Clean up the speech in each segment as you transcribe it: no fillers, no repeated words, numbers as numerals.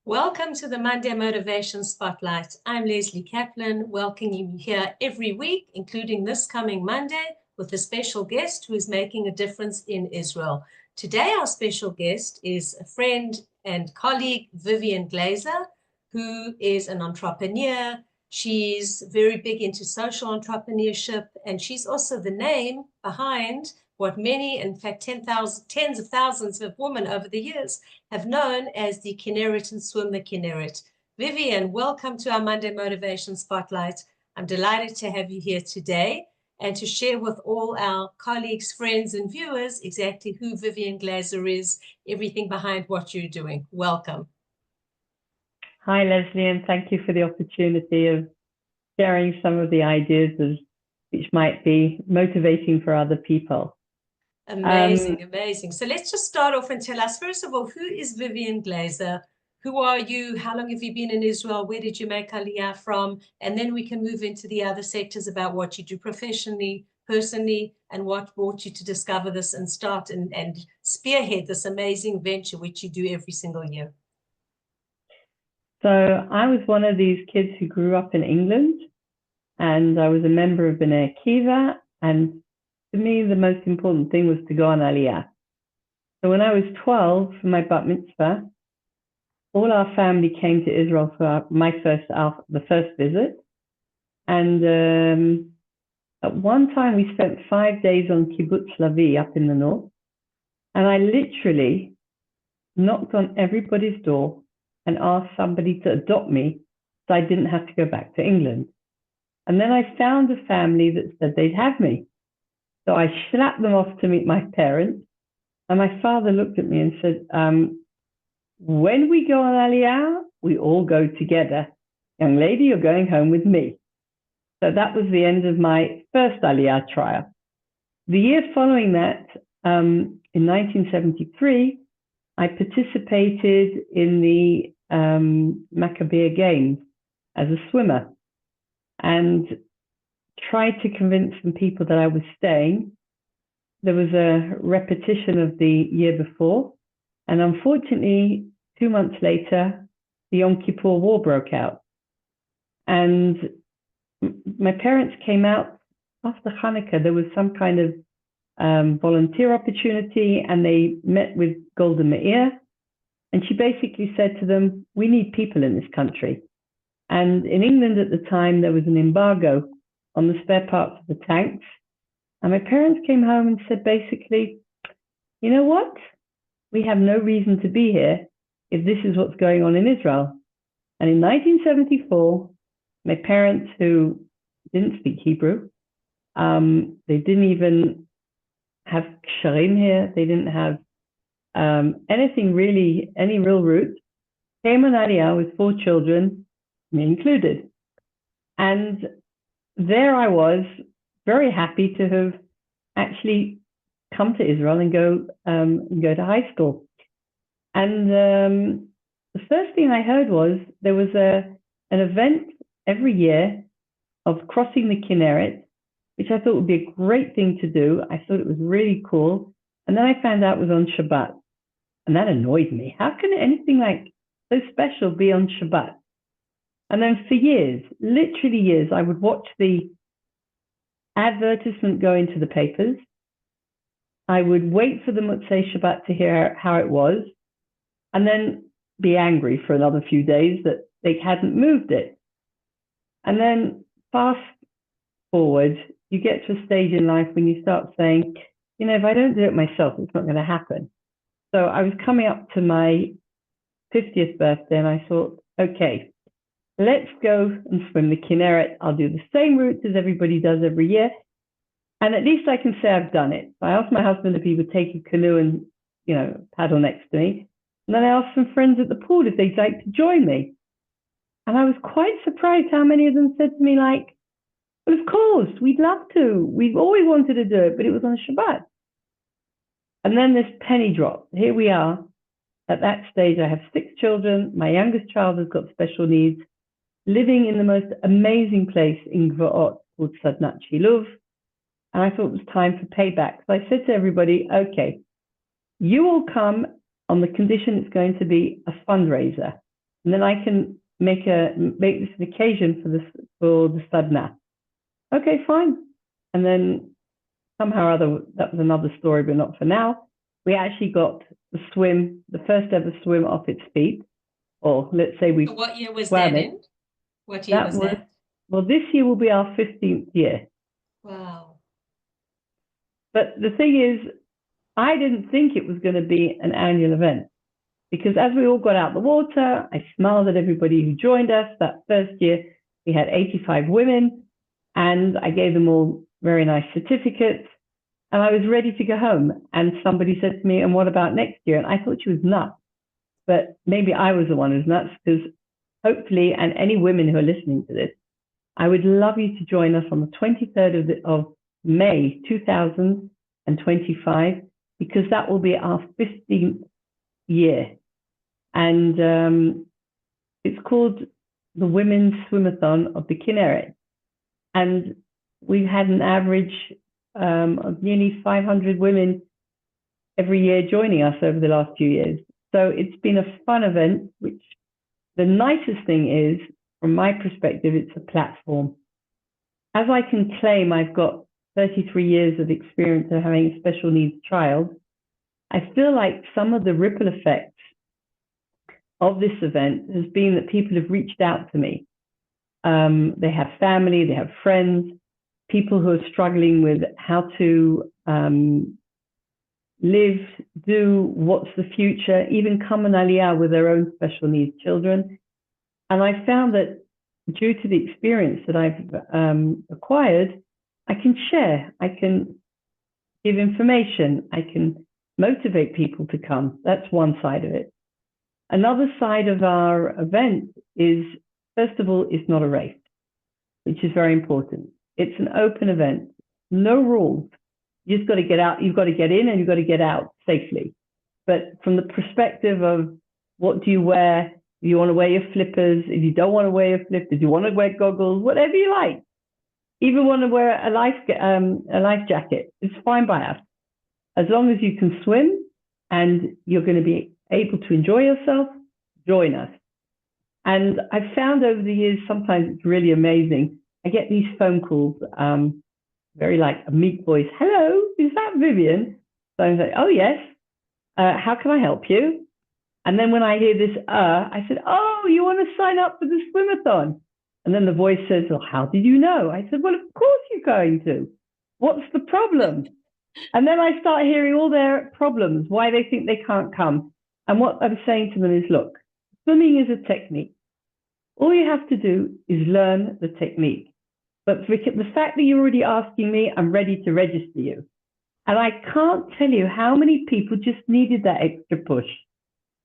Welcome to the Monday Motivation Spotlight. I'm Lesley Kaplan, welcoming you here every week, including this coming Monday, with a special guest who is making a difference in Israel. Today, our special guest is a friend and colleague, Vivienne Glaser, who is an entrepreneur. She's very big into social entrepreneurship, and she's also the name behind what many, in fact, tens of thousands of women over the years have known as the Kinneret and swim the Kinneret. Vivienne, welcome to our Monday Motivation Spotlight. I'm delighted to have you here today and to share with all our colleagues, friends, and viewers exactly who Vivienne Glaser is, everything behind what you're doing. Welcome. Hi, Lesley, and thank you for the opportunity of sharing some of the ideas which might be motivating for other people. Amazing. So let's just start off and tell us, first of all, who is Vivienne Glaser? Who are you? How long have you been in Israel? Where did you make Aliyah from? And then we can move into the other sectors about what you do professionally, personally, and what brought you to discover this and start and spearhead this amazing venture, which you do every single year. So I was one of these kids who grew up in England, and I was a member of B'nai Akiva, and to me, the most important thing was to go on Aliyah. So when I was 12 for my bat mitzvah, all our family came to Israel for the first visit. And at one time, we spent 5 days on Kibbutz Lavi up in the north. And I literally knocked on everybody's door and asked somebody to adopt me so I didn't have to go back to England. And then I found a family that said they'd have me. So I slapped them off to meet my parents. And my father looked at me and said, when we go on Aliyah, we all go together. Young lady, you're going home with me. So that was the end of my first Aliyah trial. The year following that, in 1973, I participated in the Maccabeah Games as a swimmer and tried to convince some people that I was staying. There was a repetition of the year before, and unfortunately, 2 months later, the Yom Kippur War broke out. And my parents came out after Hanukkah. There was some kind of volunteer opportunity, and they met with Golda Meir, and she basically said to them, we need people in this country. And in England at the time, there was an embargo on the spare parts of the tanks. And my parents came home and said, basically, you know what? We have no reason to be here if this is what's going on in Israel. And in 1974, my parents, who didn't speak Hebrew, they didn't even have ksharim here, they didn't have anything really, any real root, came on Aliyah with 4 children, me included. And there I was, very happy to have actually come to Israel and go to high school. And the first thing I heard was there was an event every year of crossing the Kinneret, which I thought would be a great thing to do. I thought it was really cool. And then I found out it was on Shabbat. And that annoyed me. How can anything like so special be on Shabbat? And then for years, literally years, I would watch the advertisement go into the papers. I would wait for the Motzei Shabbat to hear how it was, and then be angry for another few days that they hadn't moved it. And then fast forward, you get to a stage in life when you start saying, you know, if I don't do it myself, it's not going to happen. So I was coming up to my 50th birthday, and I thought, okay, let's go and swim the Kinneret. I'll do the same route as everybody does every year. And at least I can say I've done it. I asked my husband if he would take a canoe and, you know, paddle next to me. And then I asked some friends at the pool if they'd like to join me. And I was quite surprised how many of them said to me, like, well, of course, we'd love to. We've always wanted to do it, but it was on Shabbat. And then this penny dropped. Here we are. At that stage, I have 6 children. My youngest child has got special needs, living in the most amazing place in Gvaot called Sadnat Shiluv. And I thought it was time for payback. So I said to everybody, okay, you all come on the condition it's going to be a fundraiser. and then I can make this an occasion for the sadhana. Okay, fine. And then somehow or other, that was another story, but not for now. We actually got the first ever swim off its feet, or let's say we. So what year was that in? What year was that? Well, this year will be our 15th year. Wow. But the thing is, I didn't think it was going to be an annual event, because as we all got out the water, I smiled at everybody who joined us. That first year, we had 85 women, and I gave them all very nice certificates, and I was ready to go home. And somebody said to me, and what about next year? And I thought she was nuts, but maybe I was the one who's nuts, because hopefully, and any women who are listening to this, I would love you to join us on the 23rd of May 2025, because that will be our 15th year. And it's called the Women's Swimathon of the Kinneret. And we've had an average of nearly 500 women every year joining us over the last few years. So it's been a fun event, which the nicest thing is, from my perspective, it's a platform. As I can claim I've got 33 years of experience of having a special needs child, I feel like some of the ripple effects of this event has been that people have reached out to me. They have family, they have friends, people who are struggling with how to live, do, what's the future, even come on Aliyah with their own special needs children. And I found that due to the experience that I've acquired, I can share, I can give information, I can motivate people to come. That's one side of it. Another side of our event is, first of all, it's not a race, which is very important. It's an open event, no rules. You just got to get out, you've got to get in and you've got to get out safely. But from the perspective of what do you wear, if you want to wear your flippers, if you don't want to wear your flippers, if you want to wear goggles, whatever you like, even want to wear a life jacket, it's fine by us. As long as you can swim and you're going to be able to enjoy yourself, join us. And I've found over the years, sometimes it's really amazing. I get these phone calls, very like a meek voice. Hello, is that Vivienne? So I say, oh, yes. How can I help you? And then when I hear this, I said, oh, you want to sign up for the swimathon? And then the voice says, well, how did you know? I said, well, of course you're going to. What's the problem? And then I start hearing all their problems, why they think they can't come. And what I'm saying to them is, look, swimming is a technique. All you have to do is learn the technique. But for the fact that you're already asking me, I'm ready to register you. And I can't tell you how many people just needed that extra push.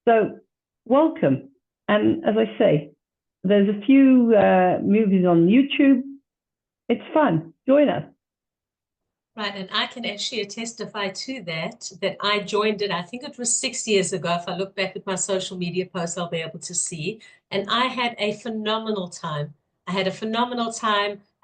So welcome. And as I say, there's a few movies on YouTube. It's fun. Join us. Right, and I can actually testify to that I joined it, I think it was 6 years ago. If I look back at my social media posts, I'll be able to see. And I had a phenomenal time. I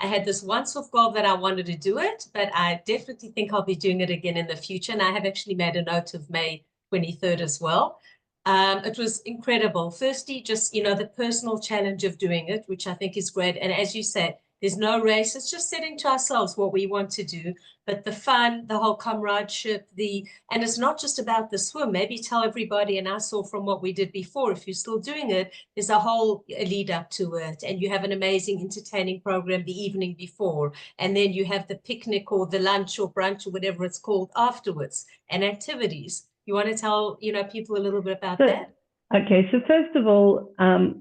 had this once-off goal that I wanted to do it, but I definitely think I'll be doing it again in the future. And I have actually made a note of May 23rd as well. It was incredible. Firstly, just, the personal challenge of doing it, which I think is great. And as you said, there's no race. It's just setting to ourselves what we want to do. But the fun, the whole comradeship, and it's not just about the swim. Maybe tell everybody, and I saw from what we did before, if you're still doing it, there's a whole lead up to it. And you have an amazing entertaining program the evening before. And then you have the picnic or the lunch or brunch or whatever it's called afterwards, and activities. You want to tell, people a little bit about that? Okay, so first of all,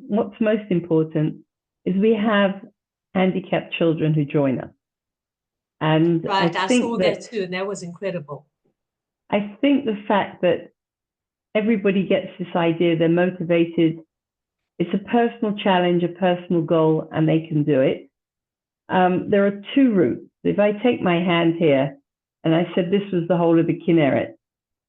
what's most important is we have handicapped children who join us. And right, I saw that too, and that was incredible. I think the fact that everybody gets this idea, they're motivated, it's a personal challenge, a personal goal, and they can do it. There are two routes. If I take my hand here, and I said this was the whole of the Kinneret.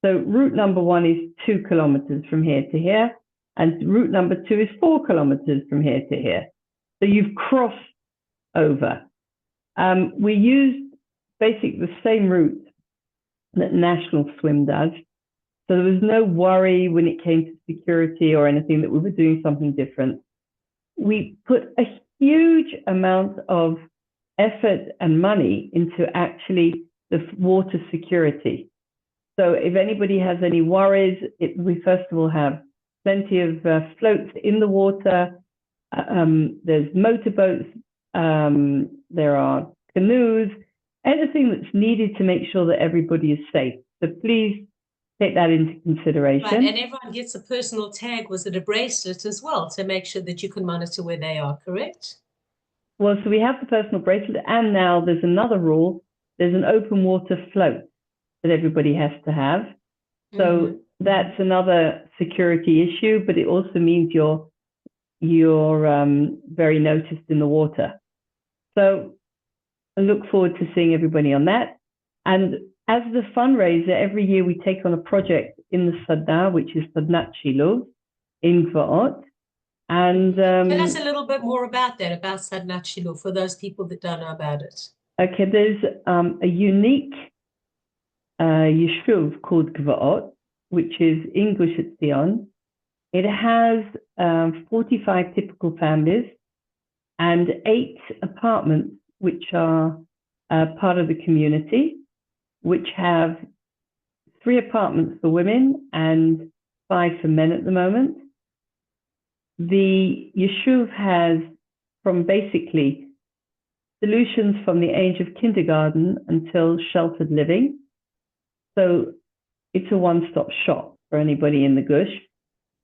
So route number 1 is 2 kilometers from here to here, and route number 2 is 4 kilometers from here to here. So you've crossed over. We used basically the same route that National Swim does, So there was no worry when it came to security or anything that we were doing something different. We put a huge amount of effort and money into actually the water security. So if anybody has any worries, we first of all have plenty of floats in the water. There's motorboats. There are canoes, anything that's needed to make sure that everybody is safe. So please take that into consideration. Right, and everyone gets a personal tag. Was it a bracelet as well to make sure that you can monitor where they are, correct? Well, so we have the personal bracelet, and now there's another rule. There's an open water float that everybody has to have. So that's another security issue, but it also means you're very noticed in the water. So I look forward to seeing everybody on that. And as the fundraiser, every year we take on a project in the Sadna, which is Sadnat Shilov in Gvaot. And tell us a little bit more about that, about Sadnat Shilov, for those people that don't know about it. Okay, there's a unique yeshuv called Gvaot, which is in Gush Etzion. It has 45 typical families and 8 apartments, which are part of the community, which have 3 apartments for women and 5 for men at the moment. The yeshuv has from basically solutions from the age of kindergarten until sheltered living. So it's a one-stop shop for anybody in the Gush.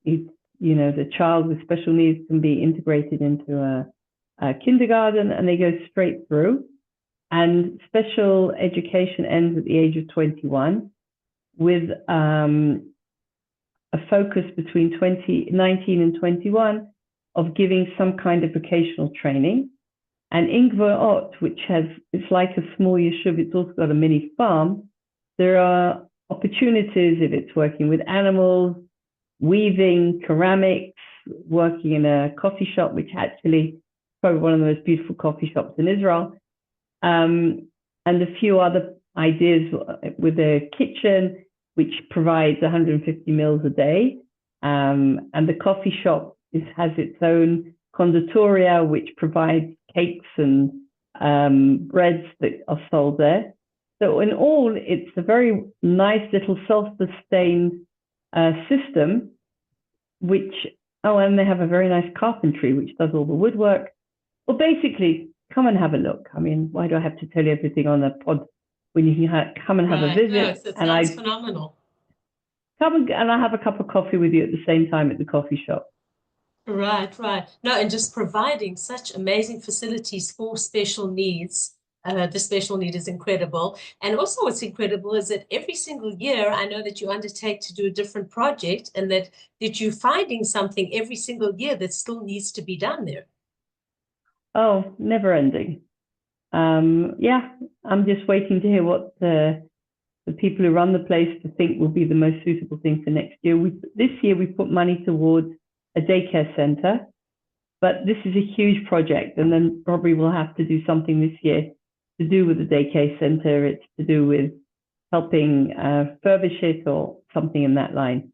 The child with special needs can be integrated into a kindergarten and they go straight through. And special education ends at the age of 21 with a focus between 19 and 21 of giving some kind of vocational training. And in Gvaot, which it's like a small yeshuv, it's also got a mini farm. There are opportunities if it's working with animals, weaving, ceramics, working in a coffee shop, which actually is probably one of the most beautiful coffee shops in Israel. And a few other ideas with a kitchen, which provides 150 meals a day. And the coffee shop has its own conditoria, which provides cakes and breads that are sold there. So in all, it's a very nice little self-sustained system, and they have a very nice carpentry, which does all the woodwork. Well, basically, come and have a look. I mean, why do I have to tell you everything on the pod when you can come and have a visit? No, it sounds phenomenal. Come and I'll have a cup of coffee with you at the same time at the coffee shop. Right. No, and just providing such amazing facilities for special needs. The special need is incredible. And also what's incredible is that every single year, I know that you undertake to do a different project and that you're finding something every single year that still needs to be done there. Oh, never ending. Yeah, I'm just waiting to hear what the people who run the place think will be the most suitable thing for next year. This year we put money towards a daycare center, but this is a huge project, and then probably we'll have to do something this year to do with the daycare center. It's to do with helping furbish it or something in that line.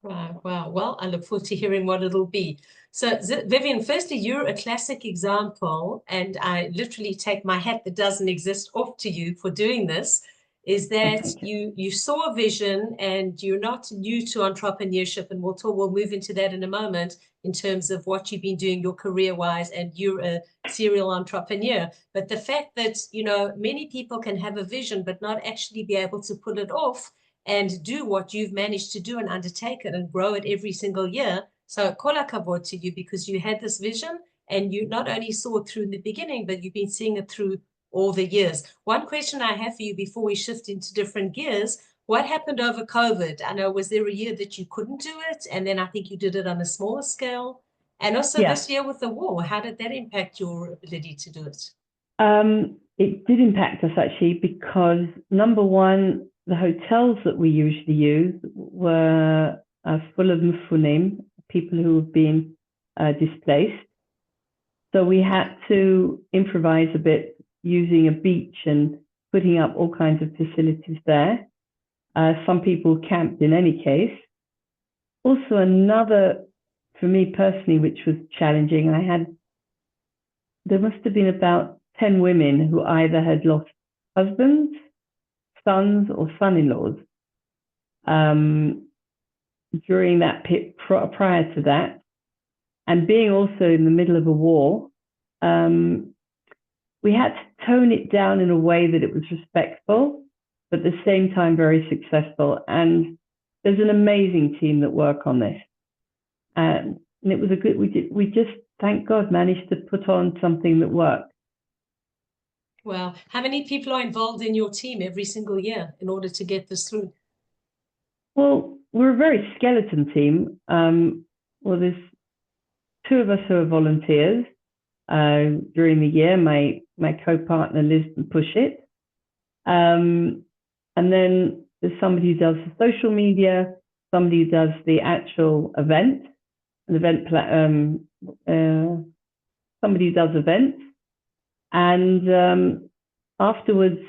Wow. Well, I look forward to hearing what it'll be. So, Vivienne, firstly, you're a classic example, and I literally take my hat that doesn't exist off to you for doing this, is that you saw a vision and you're not new to entrepreneurship, and we'll move into that in a moment in terms of what you've been doing your career-wise, and you're a serial entrepreneur. But the fact that, many people can have a vision but not actually be able to pull it off and do what you've managed to do and undertake it and grow it every single year. So kol hakavod to you, because you had this vision and you not only saw it through in the beginning, but you've been seeing it through all the years. One question I have for you before we shift into different gears, what happened over COVID? I know, was there a year that you couldn't do it? And then I think you did it on a smaller scale. And also this year with the war, how did that impact your ability to do it? It did impact us actually, because number one, the hotels that we usually use were full of mufunim, people who have been displaced. So we had to improvise a bit using a beach and putting up all kinds of facilities there. Some people camped in any case. Also, another, for me personally, which was challenging, there must have been about 10 women who either had lost husbands, sons, or son-in-laws during that prior to that. And being also in the middle of a war, we had to tone it down in a way that it was respectful, but at the same time very successful. And there's an amazing team that work on this. And it was we just, thank God, managed to put on something that worked. Well, how many people are involved in your team every single year in order to get this through? Well, we're a very skeleton team. Well, there's 2 of us who are volunteers during the year. My co-partner Liz and Push It. And then there's somebody who does the social media, somebody who does the actual event, somebody who does events. And afterwards,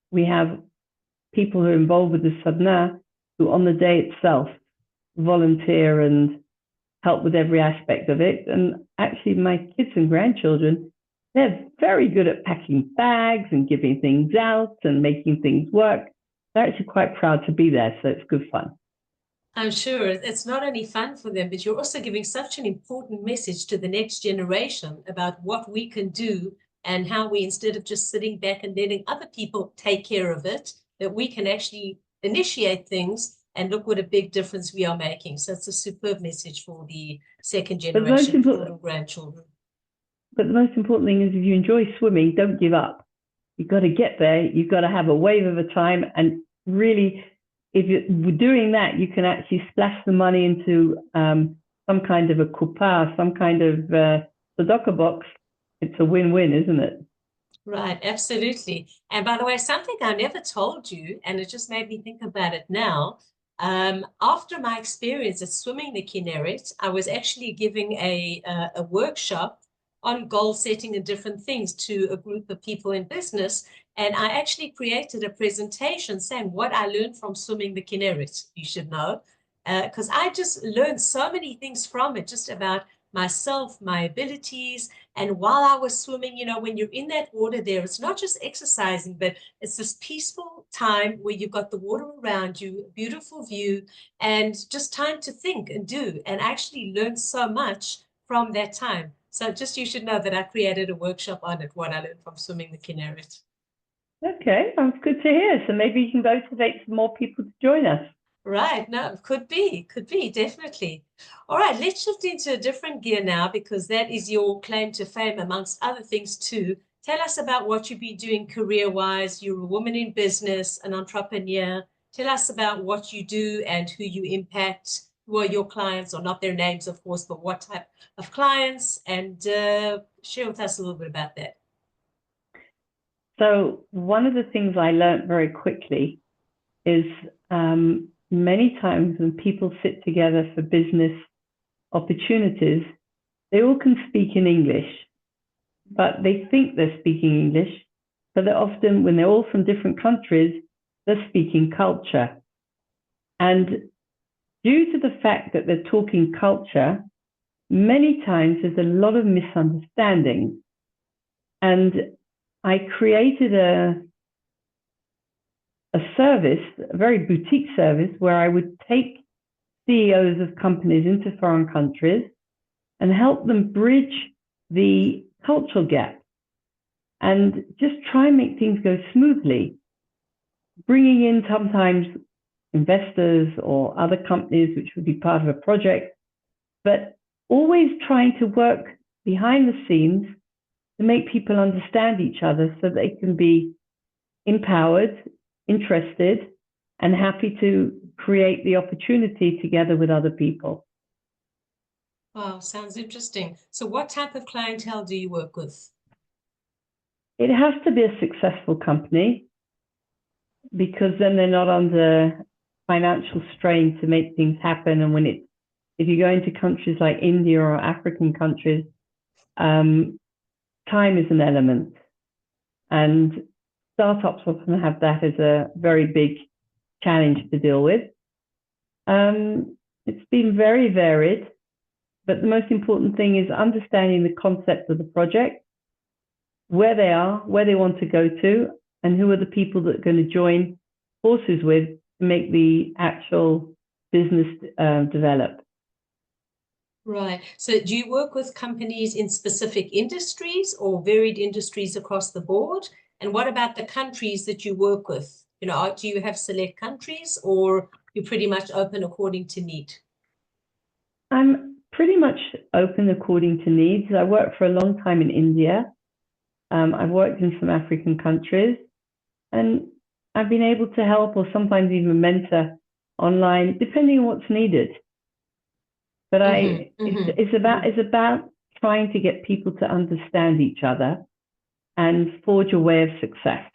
we have people who are involved with the sadhana who on the day itself volunteer and help with every aspect of it. And actually, my kids and grandchildren, they're very good at packing bags and giving things out and making things work. They're actually quite proud to be there, so it's good fun. I'm sure it's not only fun for them, but you're also giving such an important message to the next generation about what we can do and how we, instead of just sitting back and letting other people take care of it, that we can actually initiate things and look what a big difference we are making. So it's a superb message for the second generation, little grandchildren. But the most important thing is if you enjoy swimming, don't give up. You've got to get there. You've got to have a wave of a time. And really, if you're doing that, you can actually splash the money into some kind of a kupa, some kind of tzedakah box. It's a win-win, isn't it? Right, absolutely. And by the way, something I never told you, and it just made me think about it now. After my experience at swimming the Kinneret, I was actually giving a workshop on goal setting and different things to a group of people in business. And I actually created a presentation saying what I learned from swimming the Kinneret, you should know, because I just learned so many things from it, just about myself, my abilities. And while I was swimming, you know, when you're in that water there, it's not just exercising, but it's this peaceful time where you've got the water around you, a beautiful view, and just time to think and do. And I actually learned so much from that time. So just you should know that I created a workshop on it, what I learned from swimming the Kinneret. Okay, that's good to hear. So maybe you can motivate some more people to join us. Right. No, could be, definitely. All right, let's shift into a different gear now, because that is your claim to fame, amongst other things too. Tell us about what you've been doing career-wise. You're a woman in business, an entrepreneur. Tell us about what you do and who you impact, who are your clients, or not their names, of course, but what type of clients, and share with us a little bit about that. So one of the things I learned very quickly is many times when people sit together for business opportunities, they all can speak in English, but they think they're speaking English, but they're often, when they're all from different countries, they're speaking culture. And due to the fact that they're talking culture, many times there's a lot of misunderstanding. And I created a service, a very boutique service, where I would take CEOs of companies into foreign countries and help them bridge the cultural gap and just try and make things go smoothly, bringing in sometimes investors or other companies which would be part of a project, but always trying to work behind the scenes to make people understand each other so they can be empowered, interested, and happy to create the opportunity together with other people. Wow, sounds interesting. So what type of clientele do you work with? It has to be a successful company, because then they're not under financial strain to make things happen. And if you go into countries like India or African countries, time is an element. And startups often have that as a very big challenge to deal with. It's been very varied, but the most important thing is understanding the concept of the project, where they are, where they want to go to, and who are the people that are going to join forces with to make the actual business develop. Right. So do you work with companies in specific industries or varied industries across the board? And what about the countries that you work with? You know, do you have select countries or you're pretty much open according to need? I'm pretty much open according to needs. I worked for a long time in India. I've worked in some African countries, and I've been able to help or sometimes even mentor online, depending on what's needed. But it's about trying to get people to understand each other and forge a way of success.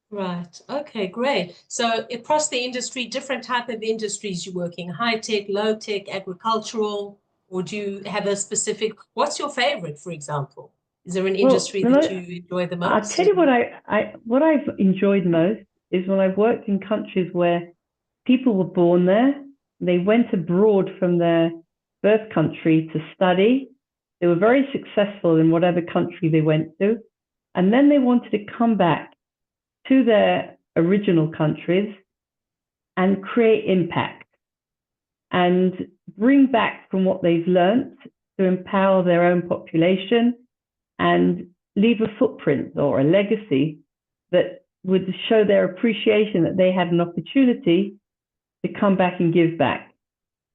Right. Okay, great. So across the industry, different type of industries you're working, high tech, low tech, agricultural, or do you have a specific, what's your favorite, for example? Is there an industry that you enjoy the most? I'll tell you what I've enjoyed most is when I've worked in countries where people were born there, they went abroad from their birth country to study. They were very successful in whatever country they went to, and then they wanted to come back to their original countries and create impact and bring back from what they've learned to empower their own population and leave a footprint or a legacy that would show their appreciation that they had an opportunity to come back and give back.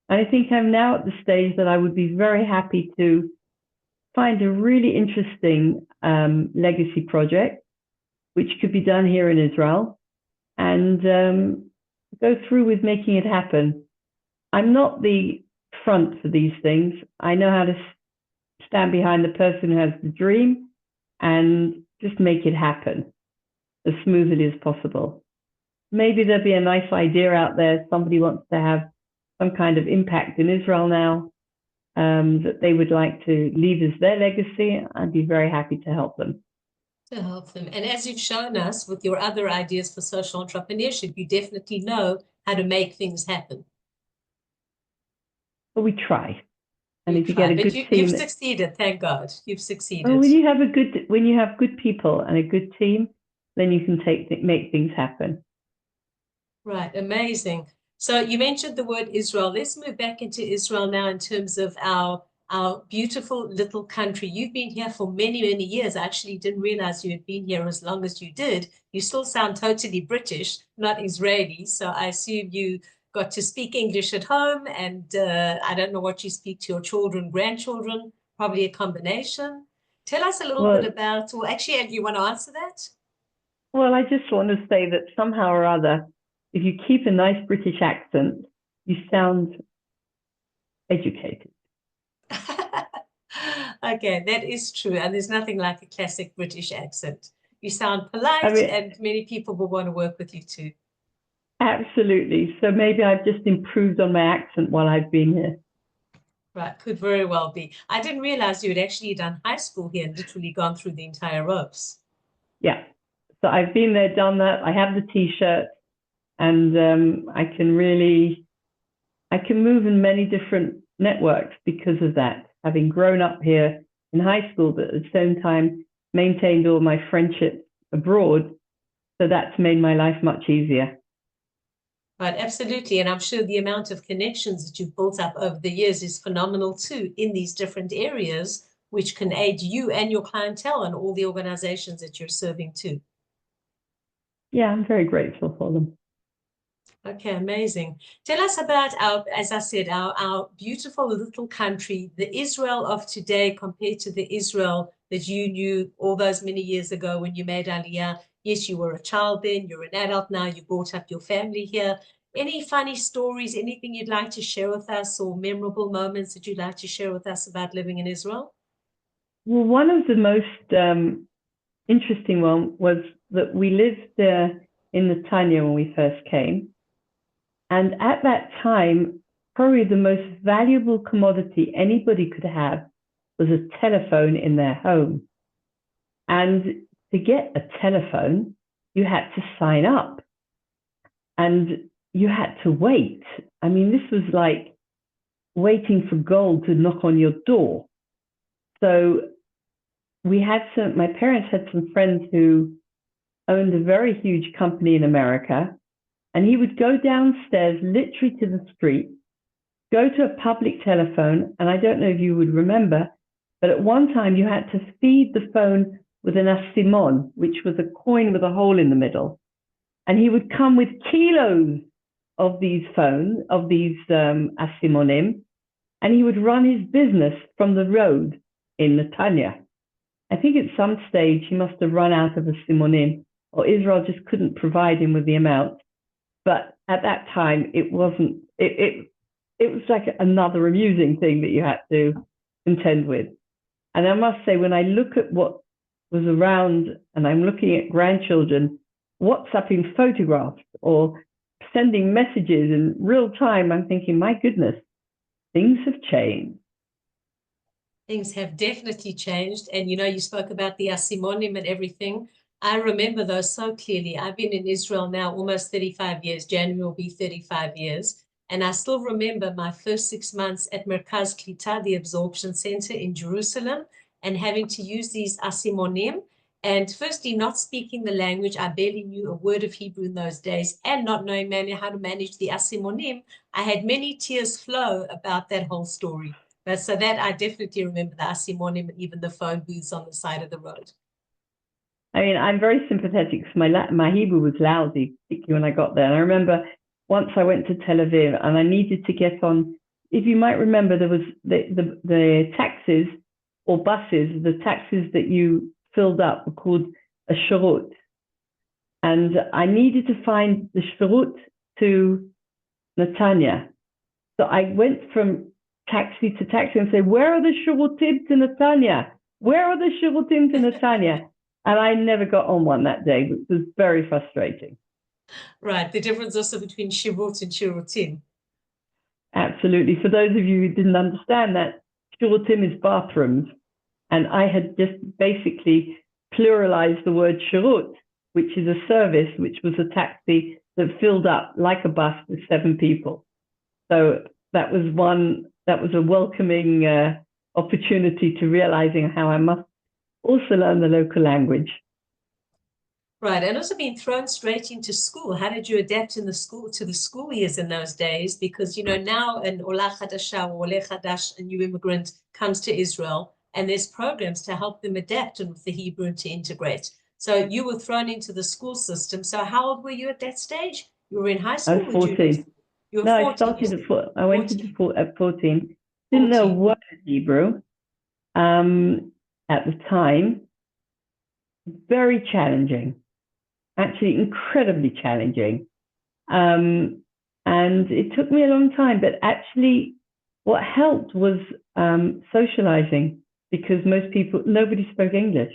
And I think I'm now at the stage that I would be very happy to find a really interesting legacy project, which could be done here in Israel, and go through with making it happen. I'm not the front for these things. I know how to stand behind the person who has the dream and just make it happen as smoothly as possible. Maybe there'll be a nice idea out there. Somebody wants to have some kind of impact in Israel now that they would like to leave as their legacy. I'd be very happy to help them. To help them. And as you've shown us with your other ideas for social entrepreneurship, you definitely know how to make things happen. But we try. And if you get a good team, you've succeeded, thank God. You've succeeded. Well, when you have good people and a good team, then you can make things happen. Right, amazing. So you mentioned the word Israel. Let's move back into Israel now in terms of our beautiful little country. You've been here for many, many years. I actually didn't realize you had been here as long as you did. You still sound totally British, not Israeli. So I assume you got to speak English at home, and I don't know what you speak to your children, grandchildren, probably a combination. Tell us a little bit about, or actually, do you want to answer that? Well, I just want to say that somehow or other, if you keep a nice British accent, you sound educated. Okay, that is true. And there's nothing like a classic British accent. You sound polite, and many people will want to work with you too. Absolutely. So maybe I've just improved on my accent while I've been here. Right, could very well be. I didn't realize you had actually done high school here and literally gone through the entire ropes. Yeah. So I've been there, done that. I have the T-shirt, and I can move in many different networks because of that. Having grown up here in high school, but at the same time maintained all my friendships abroad. So that's made my life much easier. Right, absolutely. And I'm sure the amount of connections that you've built up over the years is phenomenal too in these different areas, which can aid you and your clientele and all the organizations that you're serving too. Yeah, I'm very grateful for them. Okay, amazing. Tell us about as I said, our beautiful little country, the Israel of today compared to the Israel that you knew all those many years ago when you made Aliyah. Yes, you were a child then, you're an adult now, you brought up your family here. Any funny stories, anything you'd like to share with us, or memorable moments that you'd like to share with us about living in Israel? Well, one of the most interesting one was that we lived in the Tanya when we first came. And at that time, probably the most valuable commodity anybody could have was a telephone in their home. And to get a telephone, you had to sign up. and you had to wait. I mean, this was like waiting for gold to knock on your door. So my parents had some friends who owned a very huge company in America, and he would go downstairs, literally to the street, go to a public telephone, and I don't know if you would remember, but at one time you had to feed the phone with an asimon, which was a coin with a hole in the middle. And he would come with kilos of these asimonim, and he would run his business from the road in Netanya. I think at some stage he must have run out of asimonim, or Israel just couldn't provide him with the amount. But at that time, it wasn't, it was like another amusing thing that you had to contend with. And I must say, when I look at what was around and I'm looking at grandchildren WhatsApping photographs or sending messages in real time, I'm thinking, my goodness, things have changed. Things have definitely changed. And, you spoke about the asimonim and everything. I remember those so clearly. I've been in Israel now almost 35 years. January will be 35 years. And I still remember my first 6 months at Merkaz Klita, the absorption center in Jerusalem, and having to use these asimonim. And firstly, not speaking the language. I barely knew a word of Hebrew in those days, and not knowing how to manage the asimonim. I had many tears flow about that whole story. But so that I definitely remember the asimonim and even the phone booths on the side of the road. I mean, I'm very sympathetic because my Hebrew was lousy, particularly when I got there. And I remember once I went to Tel Aviv and I needed to get on, if you might remember, there was the taxis or buses, the taxis that you filled up were called a shirut. And I needed to find the shirut to Netanya. So I went from taxi to taxi and say, where are the shirutim to Netanya? Where are the shirutim to Netanya? And I never got on one that day, which was very frustrating. Right. The difference also between shirut and shirutim. Absolutely. For those of you who didn't understand that, shirutim is bathrooms. And I had just basically pluralized the word shirut, which is a service, which was a taxi that filled up like a bus with 7 people. So that was a welcoming opportunity to realizing how I must also learn the local language. Right, and also being thrown straight into school. How did you adapt to the school years in those days? Because now an Ola Chadasha or Ole Chadash, a new immigrant, comes to Israel, and there's programs to help them adapt and with the Hebrew and to integrate. So you were thrown into the school system. So how old were you at that stage? You were in high school? I was 14. You were no, 14. I started I went 14. At 14. Didn't 14. know a word of Hebrew at the time. Very challenging. Actually, incredibly challenging. And it took me a long time, but actually what helped was socializing, because nobody spoke English.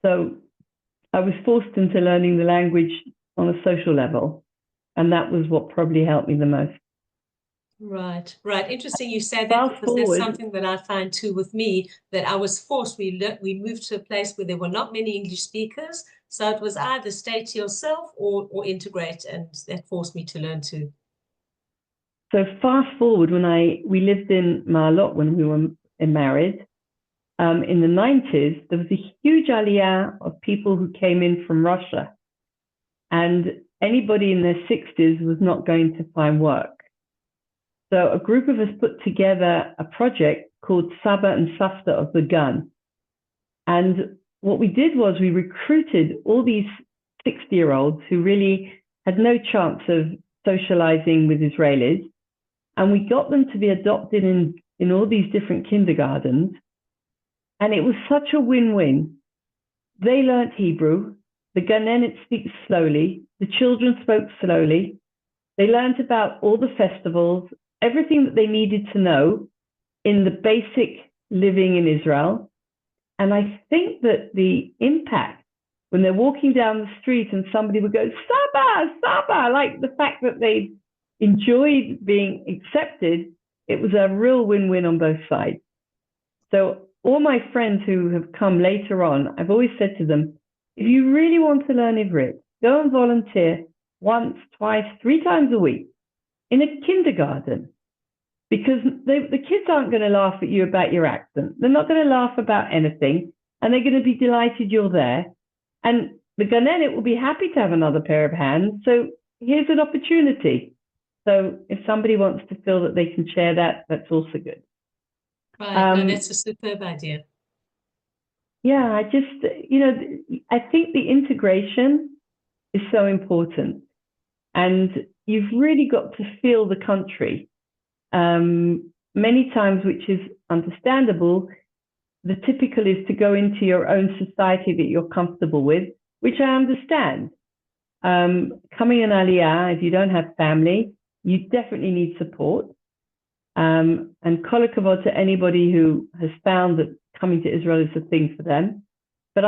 So I was forced into learning the language on a social level, and that was what probably helped me the most. Right. Interesting you say that, because that's something that I find too with me, that I was forced. We moved to a place where there were not many English speakers, so it was either stay to yourself or integrate, and that forced me to learn too. So fast forward, when we lived in Ma'alot when we were married, in the 90s, there was a huge aliyah of people who came in from Russia, and anybody in their 60s was not going to find work. So a group of us put together a project called Saba and Safta of the Gun. And what we did was we recruited all these 60-year-olds who really had no chance of socializing with Israelis. And we got them to be adopted in all these different kindergartens. And it was such a win-win. They learned Hebrew. The Ganenet speaks slowly. The children spoke slowly. They learned about all the festivals, everything that they needed to know in the basic living in Israel. And I think that the impact, when they're walking down the street and somebody would go, Saba, Saba, like the fact that they enjoyed being accepted, it was a real win-win on both sides. So all my friends who have come later on, I've always said to them, if you really want to learn Ivrit, go and volunteer once, twice, 3 times a week in a kindergarten, because the kids aren't going to laugh at you about your accent. They're not going to laugh about anything, and they're going to be delighted you're there. And the Kinneret will be happy to have another pair of hands. So here's an opportunity. So if somebody wants to feel that they can share that, that's also good. Right, no, that's a superb idea. Yeah, I think the integration is so important. And you've really got to feel the country. Many times, which is understandable, the typical is to go into your own society that you're comfortable with, which I understand. Coming in Aliyah, if you don't have family, you definitely need support. And kol hakavod to anybody who has found that coming to Israel is a thing for them. But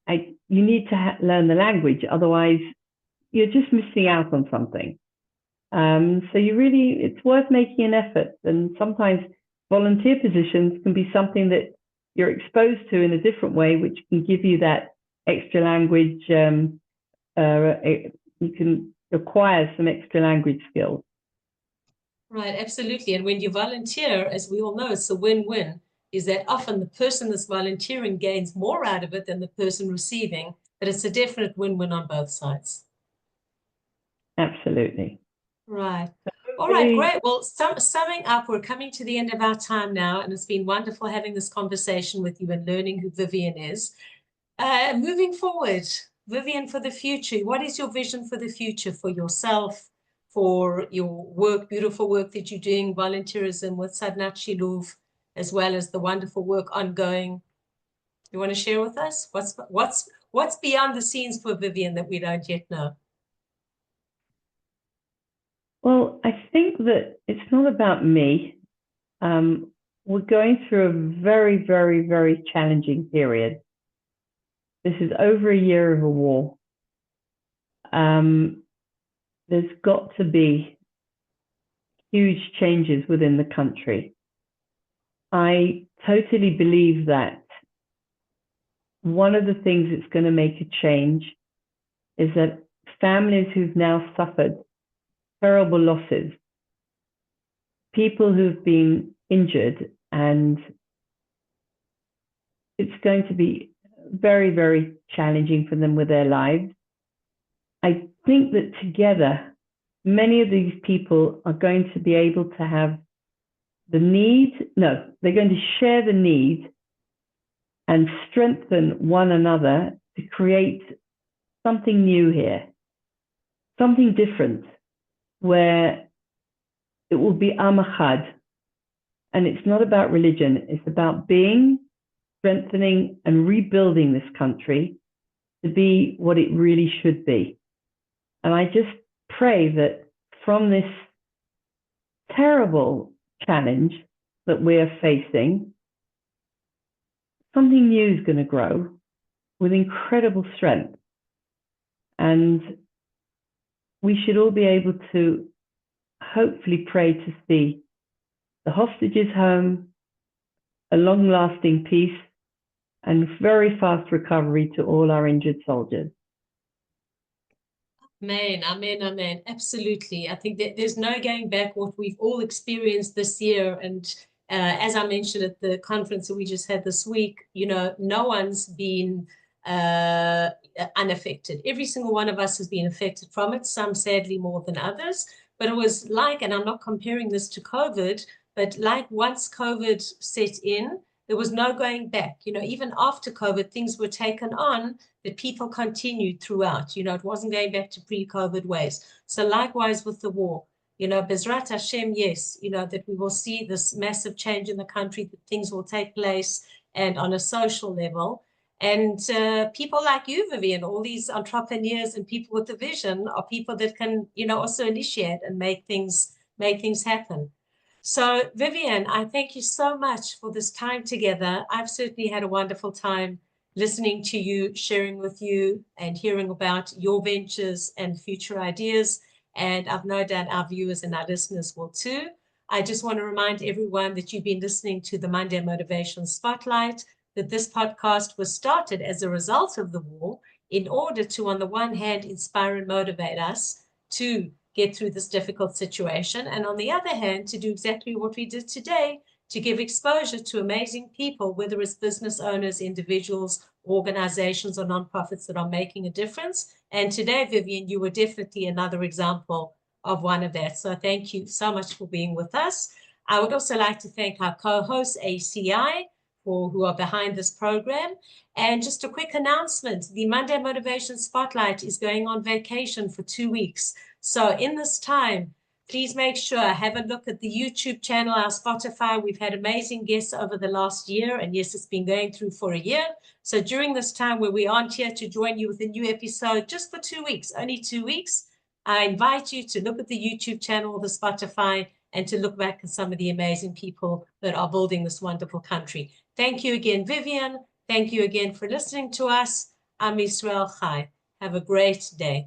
you need to learn the language, otherwise you're just missing out on something. So it's worth making an effort. And sometimes volunteer positions can be something that you're exposed to in a different way, which can give you that extra language. You can acquire some extra language skills. Right, absolutely. And when you volunteer, as we all know, it's a win-win, is that often the person that's volunteering gains more out of it than the person receiving, but it's a definite win-win on both sides. Absolutely. Right. All right, great. Well, summing up, we're coming to the end of our time now, and it's been wonderful having this conversation with you and learning who Vivienne is. Moving forward, Vivienne, for the future, what is your vision for the future for yourself, for your work, beautiful work that you're doing, volunteerism with Sadnat Shilov, as well as the wonderful work ongoing? You want to share with us what's beyond the scenes for Vivienne that we don't yet know? Well, I think that it's not about me. We're going through a very, very, very challenging period. This is over a year of a war. There's got to be huge changes within the country. I totally believe that one of the things that's going to make a change is that families who've now suffered terrible losses, people who've been injured, and it's going to be very, very challenging for them with their lives. I think that together, many of these people are going to be able to have they're going to share the need and strengthen one another to create something new here, something different, where it will be Am Echad. And it's not about religion, it's about strengthening and rebuilding this country to be what it really should be. And I just pray that from this terrible challenge that we're facing, something new is going to grow with incredible strength. And we should all be able to hopefully pray to see the hostages home, a long-lasting peace, and very fast recovery to all our injured soldiers. Amen, amen, amen. Absolutely. I think that there's no going back what we've all experienced this year. And as I mentioned at the conference that we just had this week, no one's been unaffected. Every single one of us has been affected from it, some sadly more than others. But it was like, and I'm not comparing this to COVID, but like once COVID set in, there was no going back. Even after COVID, things were taken on that people continued throughout. It wasn't going back to pre-COVID ways. So likewise with the war, Bezrat Hashem, yes, that we will see this massive change in the country, that things will take place, and on a social level. And people like you, Vivienne, all these entrepreneurs and people with a vision are people that can, also initiate and make things happen. So, Vivienne, I thank you so much for this time together. I've certainly had a wonderful time listening to you, sharing with you, and hearing about your ventures and future ideas. And I've no doubt our viewers and our listeners will too. I just want to remind everyone that you've been listening to the Monday Motivation Spotlight, that this podcast was started as a result of the war in order to, on the one hand, inspire and motivate us, to get through this difficult situation. And on the other hand, to do exactly what we did today, to give exposure to amazing people, whether it's business owners, individuals, organizations, or nonprofits that are making a difference. And today, Vivienne, you were definitely another example of one of that. So thank you so much for being with us. I would also like to thank our co-hosts, ACI, who are behind this program. And just a quick announcement, the Monday Motivation Spotlight is going on vacation for 2 weeks. So in this time, please make sure, have a look at the YouTube channel, our Spotify. We've had amazing guests over the last year, and yes, it's been going through for a year. So during this time where we aren't here to join you with a new episode, just for 2 weeks, only 2 weeks, I invite you to look at the YouTube channel, the Spotify, and to look back at some of the amazing people that are building this wonderful country. Thank you again, Vivienne. Thank you again for listening to us. I'm Israel Chai. Have a great day.